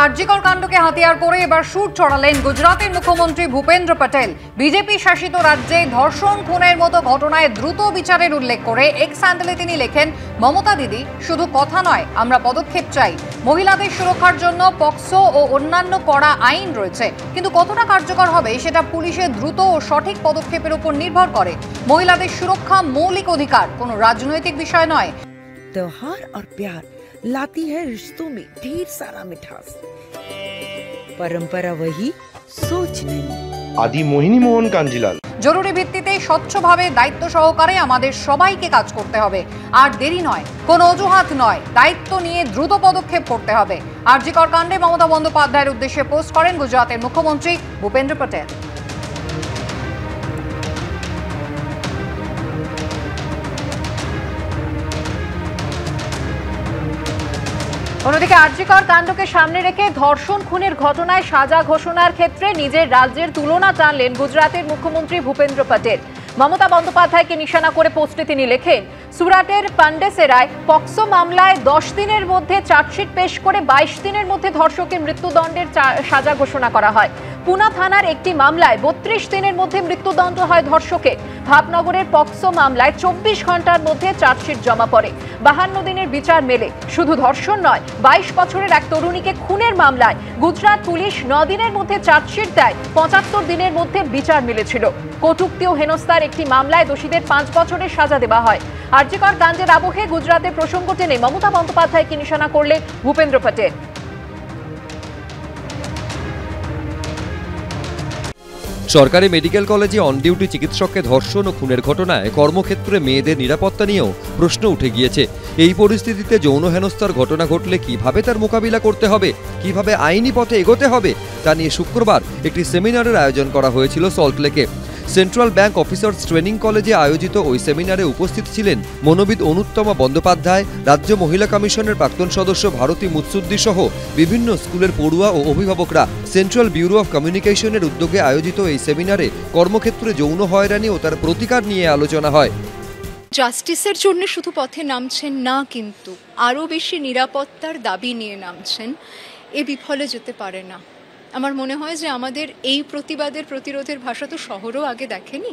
আরজিকর কাণ্ডকে হাতিয়ার করে এবার সুর চড়ালেন গুজরাতের মুখ্যমন্ত্রী ভূপেন্দ্র প্যাটেল। বিজেপি শাসিত রাজ্যে ধর্ষণ খুনের মতো ঘটনায় দ্রুত বিচারের উল্লেখ করে এক্স হ্যান্ডেলে তিনি লেখেন, মমতা দিদি, শুধু কথা নয়, আমরা পদক্ষেপ চাই। মহিলাদের সুরক্ষার জন্য পক্সো ও অন্যান্য কড়া আইন রয়েছে, কিন্তু কতটা কার্যকর হবে সেটা পুলিশের দ্রুত ও সঠিক পদক্ষেপের উপর নির্ভর করে। মহিলাদের সুরক্ষা মৌলিক অধিকার, কোনো রাজনৈতিক বিষয় নয়। त्योहार और प्यार लाती है रिश्तों में ढेर सारा मिठास। परंपरा वही, सोच नहीं। आदि मोहिनी मोहन कांजीलाल। জরুরি ভিত্তিতে স্বচ্ছভাবে দায়িত্ব সহকারে আমাদের সবাইকে কাজ করতে হবে। আর দেরি নয়, কোনো অজুহাত নয়, দায়িত্ব নিয়ে দ্রুত পদক্ষেপ করতে হবে। আরজিকর কাণ্ডে মমতা বন্দ্যোপাধ্যায়ের উদ্দেশ্যে পোস্ট করেন গুজরাতের মুখ্যমন্ত্রী ভূপেন্দ্র প্যাটেল। অন্যদিকে আরজিকর কাণ্ডকে সামনে রেখে ধর্ষণ খুনের ঘটনায় সাজা ঘোষণার ক্ষেত্রে নিজের রাজ্যের তুলনা টানলেন গুজরাতের মুখ্যমন্ত্রী ভূপেন্দ্র প্যাটেল। মমতা বন্দ্যোপাধ্যায়কে নিশানা করে পোস্টে তিনি লেখেন, সুরাটের পান্ডেসেরায় পক্সো মামলায় 10 দিনের মধ্যে চার্জশিট পেশ করে 22 দিনের মধ্যে ধর্ষকের মৃত্যুদণ্ডের সাজা ঘোষণা করা হয়। পুনা থানার একটি মামলায় 32 দিনের মধ্যে মৃত্যুদণ্ড হয় ধর্ষকের। ভাবনগরের পক্সো মামলায় 24 ঘন্টার মধ্যে চার্জশিট জমা পড়ে। 52 দিনের বিচার মেলে। শুধু ধর্ষণ নয়, 22 বছরের এক তরুণীকে খুনের মামলায় গুজরাট পুলিশ 9 দিনের মধ্যে চার্জশিট দেয়, 75 দিনের মধ্যে বিচার মিলেছিল। কটূক্তি ও হেনস্থার একটি মামলায় দোষীদের 5 বছরের সাজা দেওয়া হয়। আরজিকর কাণ্ডের আবহে গুজরাতের প্রসঙ্গ টেনে মমতা বন্দ্যোপাধ্যায়কে নিশানা করলেন ভূপেন্দ্র প্যাটেল। সরকারি মেডিকেল কলেজে অন ডিউটি চিকিৎসককে ধর্ষণ ও খুনের ঘটনায় কর্মক্ষেত্রে মেয়েদের নিরাপত্তা নিয়েও প্রশ্ন উঠে গিয়েছে। এই পরিস্থিতিতে যৌন হেনস্থার ঘটনা ঘটলে কিভাবে তার মোকাবিলা করতে হবে, কিভাবে আইনি পথে এগোতে হবে, তা নিয়ে শুক্রবার একটি সেমিনারের আয়োজন করা হয়েছিল সল্টলেকে। সেন্ট্রাল ব্যাংক অফিসার্স ট্রেনিং কলেজে আয়োজিত ওই সেমিনারে উপস্থিত ছিলেন মনোবিদ অনুত্তমা বন্দ্যোপাধ্যায়, রাজ্য মহিলা কমিশনের প্রাক্তন সদস্য ভারতী মুৎসুদ্দি সহ বিভিন্ন স্কুলের পড়ুয়া ও অভিভাবকরা। সেন্ট্রাল ব্যুরো অফ কমিউনিকেশনের উদ্যোগে আয়োজিত এই সেমিনারে কর্মক্ষেত্রে যৌন হয়রানি ও তার প্রতিকার নিয়ে আলোচনা হয়। জাস্টিসের জন্য শুধু পথে নামছেন না, কিন্তু আরও বেশি নিরাপত্তার দাবি নিয়ে নামছেন। এ বিফলে যেতে পারে না। আমার মনে হয় যে আমাদের এই প্রতিবাদের প্রতিরোধের ভাষা তো শহরও আগে দেখেনি।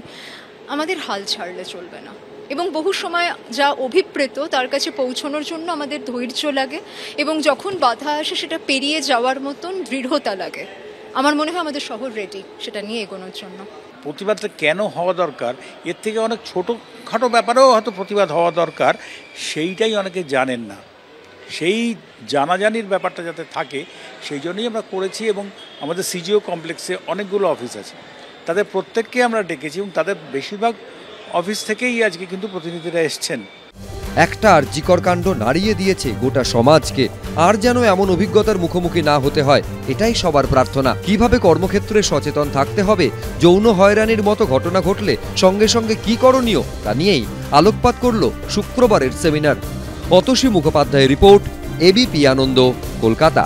আমাদের হাল ছাড়লে চলবে না, এবং বহু সময় যা অভিপ্রেত তার কাছে পৌঁছানোর জন্য আমাদের ধৈর্য লাগে, এবং যখন বাধা আসে সেটা পেরিয়ে যাওয়ার মতন দৃঢ়তা লাগে। আমার মনে হয় আমাদের শহর রেডি সেটা নিয়ে এগোনোর জন্য। প্রতিবাদটা কেন হওয়া দরকার, এর থেকে অনেক ছোটোখাটো ব্যাপারেও হয়তো প্রতিবাদ হওয়া দরকার, সেইটাই অনেকে জানেন না। সেই জানাজানির ব্যাপারটা যাতে থাকে সেই জন্যই আমরা করেছি। এবং আমাদের সিজিও কমপ্লেক্সে অনেকগুলো অফিস আছে, তাদের প্রত্যেককে আমরা ডেকেছি, এবং তাদের বেশিরভাগ অফিস থেকেই আজকে কিন্তু প্রতিনিধিরা এসছেন। একটা আরজিকর কাণ্ড নাড়িয়ে দিয়েছে গোটা সমাজকে। আর যেন এমন অভিজ্ঞতার মুখোমুখি না হতে হয়, এটাই সবার প্রার্থনা। কিভাবে কর্মক্ষেত্রে সচেতন থাকতে হবে, যৌন হয়রানির মতো ঘটনা ঘটলে সঙ্গে সঙ্গে কি করণীয়, তা নিয়েই আলোকপাত করল শুক্রবারের সেমিনার। অতসী মুখোপাধ্যায়ের রিপোর্ট, এবিপি আনন্দ, কলকাতা।